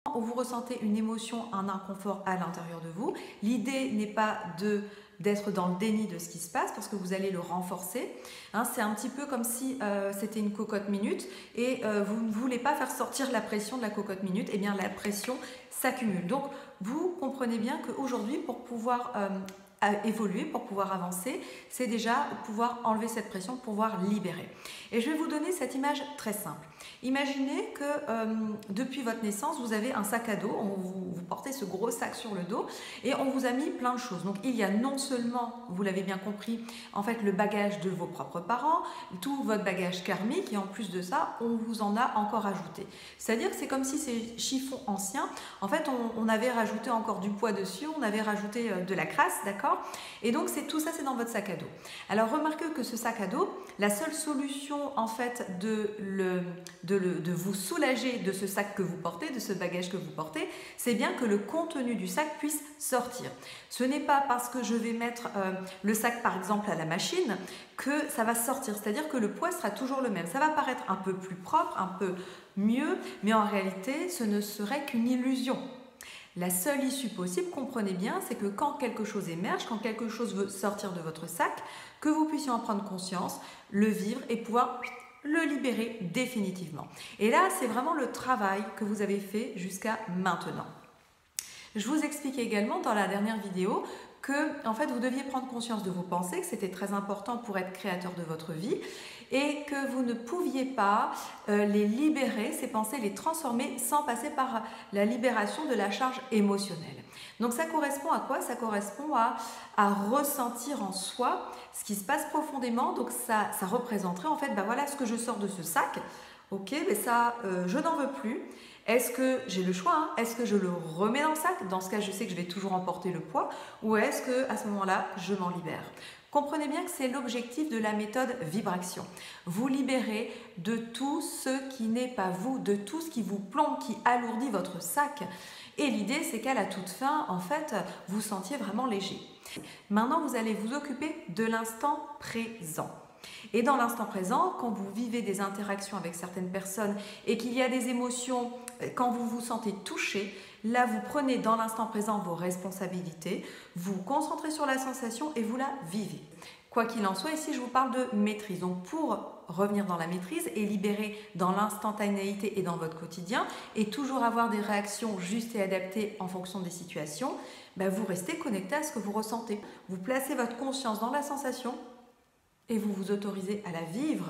Vous ressentez une émotion, un inconfort à l'intérieur de vous. L'idée n'est pas d'être dans le déni de ce qui se passe parce que vous allez le renforcer. Hein, c'est un petit peu comme si c'était une cocotte minute et vous ne voulez pas faire sortir la pression de la cocotte minute. Et bien la pression s'accumule. Donc vous comprenez bien qu'aujourd'hui, pour pouvoir évoluer, pour pouvoir avancer, c'est déjà pouvoir enlever cette pression, pouvoir libérer. Et je vais vous donner cette image très simple. Imaginez que depuis votre naissance, vous avez un sac à dos, vous portez ce gros sac sur le dos et on vous a mis plein de choses. Donc il y a non seulement, vous l'avez bien compris, en fait le bagage de vos propres parents, tout votre bagage karmique et en plus de ça, on vous en a encore ajouté. C'est-à-dire que c'est comme si ces chiffons anciens, en fait on avait rajouté encore du poids dessus, on avait rajouté de la crasse, d'accord? Et donc tout ça c'est dans votre sac à dos. Alors remarquez que ce sac à dos, la seule solution en fait de vous soulager de ce sac que vous portez, de ce bagage que vous portez, c'est bien que le contenu du sac puisse sortir. Ce n'est pas parce que je vais mettre le sac par exemple à la machine que ça va sortir, c'est-à-dire que le poids sera toujours le même. Ça va paraître un peu plus propre, un peu mieux, mais en réalité ce ne serait qu'une illusion. La seule issue possible, comprenez bien, c'est que quand quelque chose émerge, quand quelque chose veut sortir de votre sac, que vous puissiez en prendre conscience, le vivre et pouvoir le libérer définitivement. Et là, c'est vraiment le travail que vous avez fait jusqu'à maintenant. Je vous explique également dans la dernière vidéo que en fait, vous deviez prendre conscience de vos pensées, que c'était très important pour être créateur de votre vie et que vous ne pouviez pas les libérer, ces pensées, les transformer sans passer par la libération de la charge émotionnelle. Donc ça correspond à quoi? Ça correspond à ressentir en soi ce qui se passe profondément. Donc ça représenterait en fait, ben voilà ce que je sors de ce sac. Ok, mais ça, je n'en veux plus. Est-ce que j'ai le choix, hein? Est-ce que je le remets dans le sac? Dans ce cas, je sais que je vais toujours emporter le poids. Ou est-ce qu'à ce moment-là, je m'en libère? Comprenez bien que c'est l'objectif de la méthode Vibraction. Vous libérez de tout ce qui n'est pas vous, de tout ce qui vous plombe, qui alourdit votre sac. Et l'idée, c'est qu'à la toute fin, en fait, vous sentiez vraiment léger. Maintenant, vous allez vous occuper de l'instant présent. Et dans l'instant présent, quand vous vivez des interactions avec certaines personnes et qu'il y a des émotions, quand vous vous sentez touché, là vous prenez dans l'instant présent vos responsabilités, vous vous concentrez sur la sensation et vous la vivez. Quoi qu'il en soit, ici je vous parle de maîtrise. Donc pour revenir dans la maîtrise et libérer dans l'instantanéité et dans votre quotidien et toujours avoir des réactions justes et adaptées en fonction des situations, vous restez connecté à ce que vous ressentez. Vous placez votre conscience dans la sensation et vous vous autorisez à la vivre.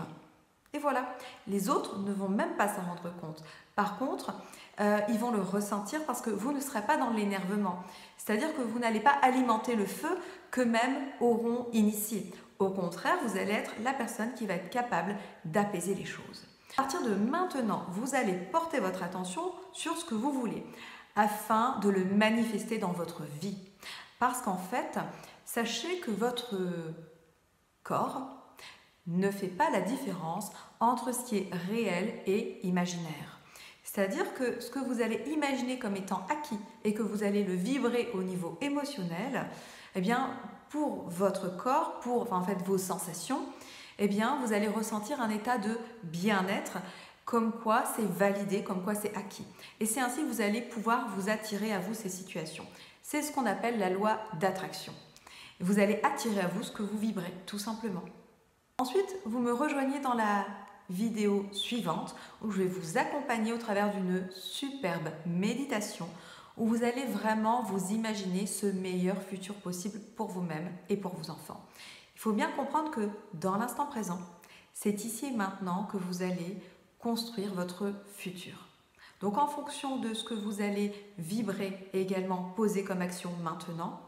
Et voilà, les autres ne vont même pas s'en rendre compte. Par contre, ils vont le ressentir parce que vous ne serez pas dans l'énervement. C'est-à-dire que vous n'allez pas alimenter le feu qu'eux-mêmes auront initié. Au contraire, vous allez être la personne qui va être capable d'apaiser les choses. À partir de maintenant, vous allez porter votre attention sur ce que vous voulez afin de le manifester dans votre vie. Parce qu'en fait, sachez que votre corps ne fait pas la différence entre ce qui est réel et imaginaire. C'est-à-dire que ce que vous allez imaginer comme étant acquis et que vous allez le vibrer au niveau émotionnel, eh bien, pour votre corps, pour en fait vos sensations, eh bien, vous allez ressentir un état de bien-être, comme quoi c'est validé, comme quoi c'est acquis. Et c'est ainsi que vous allez pouvoir vous attirer à vous ces situations. C'est ce qu'on appelle la loi d'attraction. Vous allez attirer à vous ce que vous vibrez, tout simplement. Ensuite, vous me rejoignez dans la vidéo suivante où je vais vous accompagner au travers d'une superbe méditation où vous allez vraiment vous imaginer ce meilleur futur possible pour vous-même et pour vos enfants. Il faut bien comprendre que dans l'instant présent, c'est ici et maintenant que vous allez construire votre futur. Donc en fonction de ce que vous allez vibrer et également poser comme action maintenant,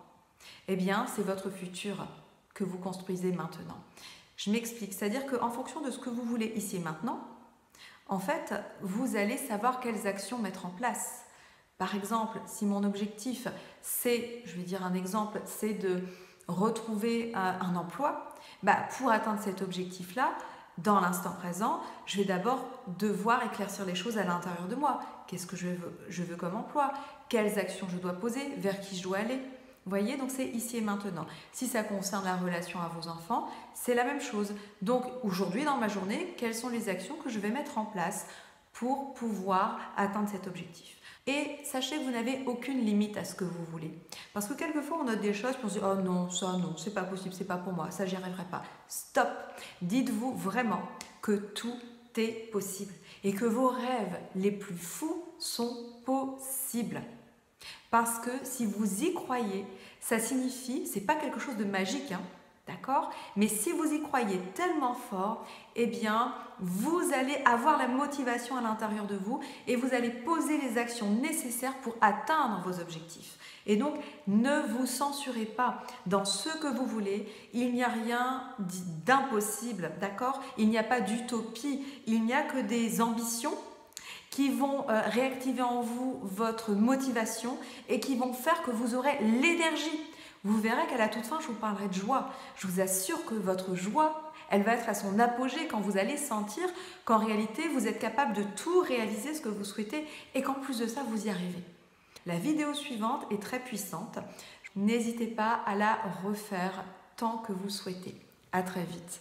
eh bien c'est votre futur que vous construisez maintenant. Je m'explique, c'est-à-dire qu'en fonction de ce que vous voulez ici et maintenant, en fait, vous allez savoir quelles actions mettre en place. Par exemple, si mon objectif, c'est, je vais dire un exemple, c'est de retrouver un emploi, pour atteindre cet objectif-là, dans l'instant présent, je vais d'abord devoir éclaircir les choses à l'intérieur de moi. Qu'est-ce que je veux comme emploi? Quelles actions je dois poser? Vers qui je dois aller? Vous voyez, donc c'est ici et maintenant. Si ça concerne la relation à vos enfants, c'est la même chose. Donc aujourd'hui dans ma journée, quelles sont les actions que je vais mettre en place pour pouvoir atteindre cet objectif. Et sachez que vous n'avez aucune limite à ce que vous voulez. Parce que quelquefois, on note des choses et on se dit « Oh non, ça non, c'est pas possible, c'est pas pour moi, ça j'y arriverai pas. » Stop! Dites-vous vraiment que tout est possible et que vos rêves les plus fous sont possibles. Parce que si vous y croyez, ça signifie, c'est pas quelque chose de magique, hein, d'accord? Mais si vous y croyez tellement fort, eh bien, vous allez avoir la motivation à l'intérieur de vous et vous allez poser les actions nécessaires pour atteindre vos objectifs. Et donc, ne vous censurez pas. Dans ce que vous voulez, il n'y a rien d'impossible, d'accord? Il n'y a pas d'utopie, il n'y a que des ambitions qui vont réactiver en vous votre motivation et qui vont faire que vous aurez l'énergie. Vous verrez qu'à la toute fin, je vous parlerai de joie. Je vous assure que votre joie, elle va être à son apogée quand vous allez sentir qu'en réalité, vous êtes capable de tout réaliser ce que vous souhaitez et qu'en plus de ça, vous y arrivez. La vidéo suivante est très puissante. N'hésitez pas à la refaire tant que vous souhaitez. À très vite.